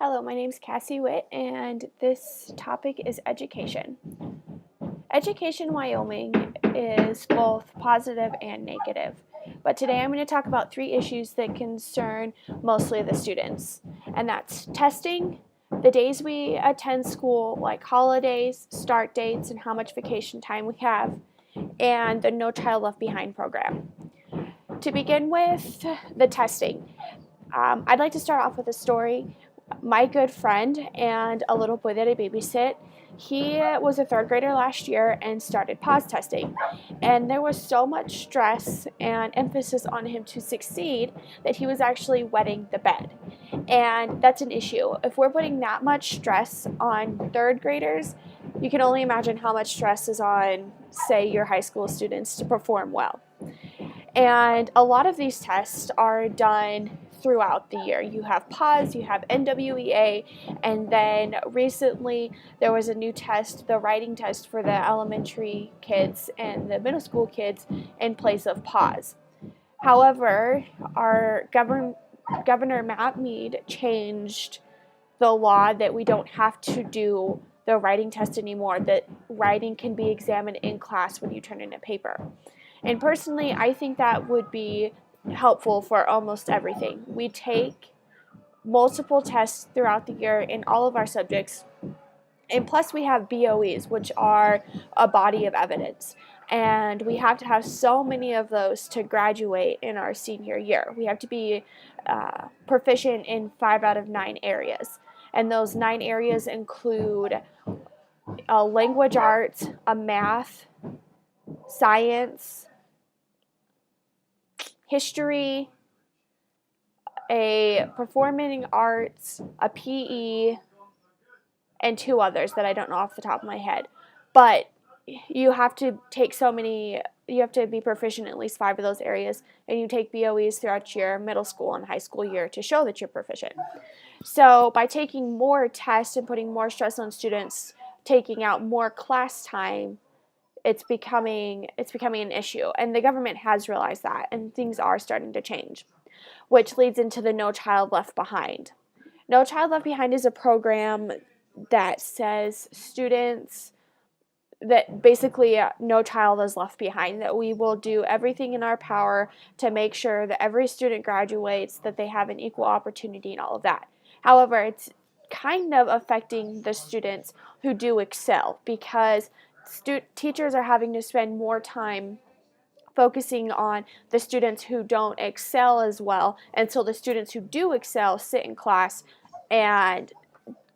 Hello, my name is Cassie Witt, and this topic is education. Education in Wyoming is both positive and negative, but today I'm going to talk about three issues that concern mostly the students, and that's testing, the days we attend school, like holidays, start dates, and how much vacation time we have, and the No Child Left Behind program. To begin with, the testing. I'd like to start off with a story. My good friend and a little boy that I babysit, he was a third grader last year and started PAWS testing. And there was so much stress and emphasis on him to succeed that he was actually wetting the bed. And that's an issue. If we're putting that much stress on third graders, you can only imagine how much stress is on, say, your high school students to perform well. And a lot of these tests are done throughout the year. You have PAWS, you have NWEA, and then recently there was a new test, the writing test for the elementary kids and the middle school kids in place of PAWS. However, our Governor Matt Mead changed the law that we don't have to do the writing test anymore, that writing can be examined in class when you turn in a paper. And personally, I think that would be helpful for almost everything. We take multiple tests throughout the year in all of our subjects, and plus we have BOEs, which are a body of evidence. And we have to have so many of those to graduate in our senior year. We have to be proficient in 5 out of 9 areas. And those 9 areas include a language arts, a math, science, history, a performing arts, a PE, and 2 others that I don't know off the top of my head. But you have to take you have to be proficient in at least 5 of those areas, and you take BOEs throughout your middle school and high school year to show that you're proficient. So by taking more tests and putting more stress on students, taking out more class time, it's becoming an issue, and the government has realized that, and things are starting to change, which leads into the No Child Left Behind. No Child Left Behind is a program that says students that basically no child is left behind, that we will do everything in our power to make sure that every student graduates, that they have an equal opportunity and all of that. However, it's kind of affecting the students who do excel, because teachers are having to spend more time focusing on the students who don't excel as well, and so the students who do excel sit in class and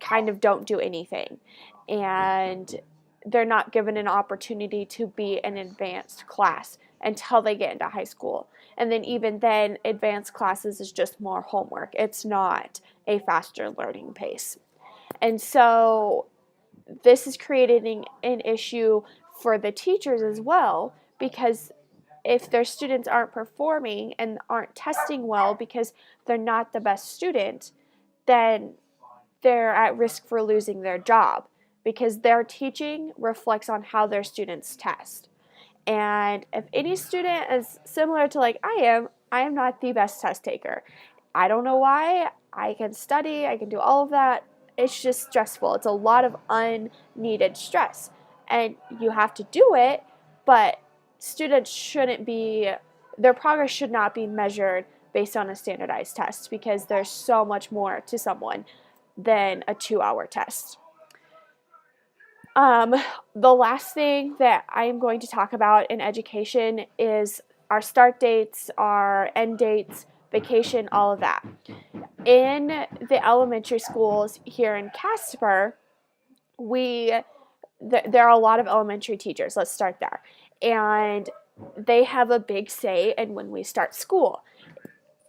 kind of don't do anything, and they're not given an opportunity to be an advanced class until they get into high school. And then even then, advanced classes is just more homework. It's not a faster learning pace. And so this is creating an issue for the teachers as well, because if their students aren't performing and aren't testing well because they're not the best student, then they're at risk for losing their job, because their teaching reflects on how their students test. And if any student is similar to like I am not the best test taker. I don't know why. I can study, I can do all of that. It's just stressful. It's a lot of unneeded stress. And you have to do it, but students shouldn't be, their progress should not be measured based on a standardized test, because there's so much more to someone than a 2-hour test. The last thing that I'm going to talk about in education is our start dates, our end dates, vacation, all of that. In the elementary schools here in Casper, there are a lot of elementary teachers. Let's start there. And they have a big say in when we start school.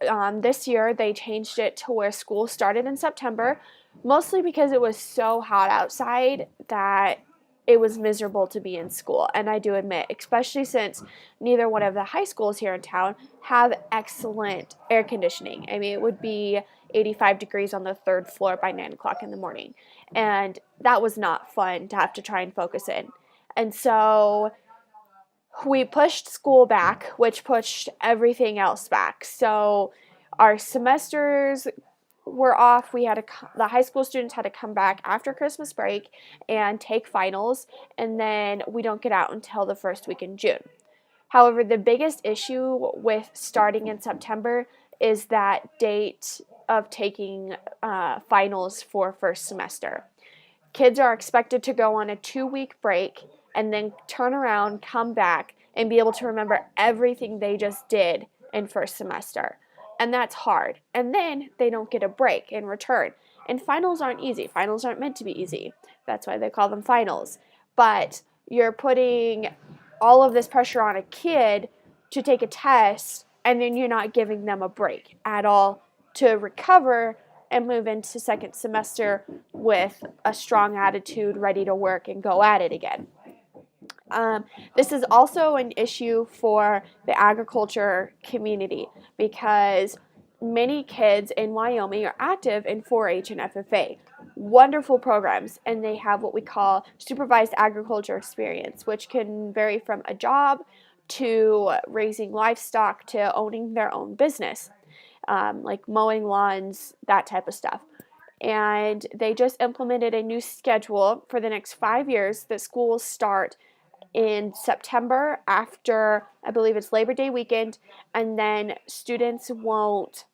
This year, they changed it to where school started in September, mostly because it was so hot outside that it was miserable to be in school. And I do admit, especially since neither one of the high schools here in town have excellent air conditioning. I mean, it would be 85 degrees on the 3rd floor by 9 o'clock in the morning. And that was not fun to have to try and focus in. And so we pushed school back, which pushed everything else back. So our semesters were off. The high school students had to come back after Christmas break and take finals, and then we don't get out until the first week in June. However, the biggest issue with starting in September is that date of taking finals for first semester. Kids are expected to go on a 2-week break and then turn around, come back, and be able to remember everything they just did in first semester. And that's hard. And then they don't get a break in return. And finals aren't easy. Finals aren't meant to be easy. That's why they call them finals. But you're putting all of this pressure on a kid to take a test, and then you're not giving them a break at all to recover and move into second semester with a strong attitude, ready to work and go at it again. This is also an issue for the agriculture community because many kids in Wyoming are active in 4-H and FFA. Wonderful programs, and they have what we call supervised agriculture experience, which can vary from a job to raising livestock to owning their own business, like mowing lawns, that type of stuff. And they just implemented a new schedule for the next 5 years that school will start in September after, I believe it's Labor Day weekend, and then students won't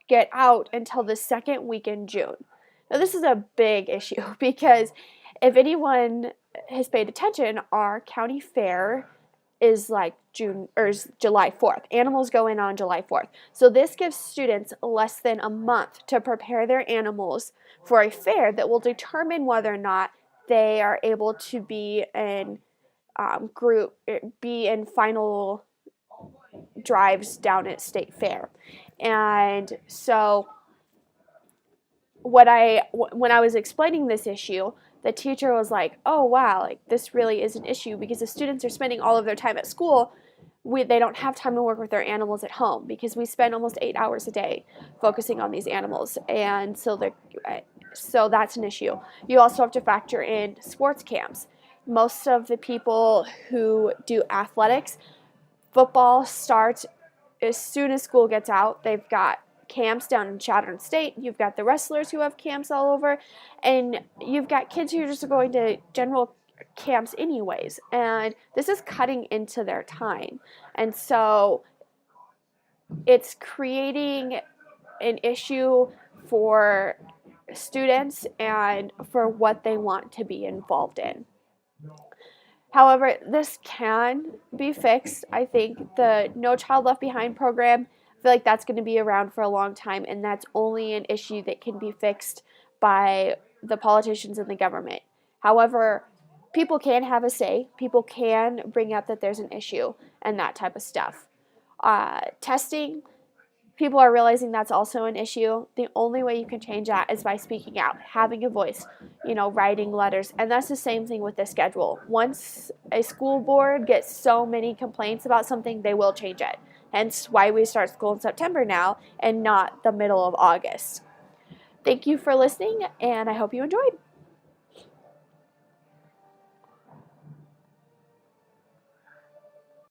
get out until the second week in June. Now, this is a big issue because if anyone has paid attention, our county fair is like July 4th. Animals go in on July 4th. So this gives students less than a month to prepare their animals for a fair that will determine whether or not they are able to be in final drives down at State Fair. And so when I was explaining this issue, the teacher was like, oh wow, like this really is an issue because the students are spending all of their time at school. They don't have time to work with their animals at home because we spend almost 8 hours a day focusing on these animals, and so that's an issue. You also have to factor in sports camps. Most of the people who do athletics, football starts as soon as school gets out. They've got camps down in Chadron State. You've got the wrestlers who have camps all over, and you've got kids who are just going to general camps anyways, and this is cutting into their time. And so it's creating an issue for students and for what they want to be involved in. However, this can be fixed. I think the No Child Left Behind program, I feel like that's going to be around for a long time, and that's only an issue that can be fixed by the politicians and the government. However, people can have a say. People can bring up that there's an issue and that type of stuff. Testing, people are realizing that's also an issue. The only way you can change that is by speaking out, having a voice, writing letters. And that's the same thing with the schedule. Once a school board gets so many complaints about something, they will change it. Hence why we start school in September now and not the middle of August. Thank you for listening, and I hope you enjoyed.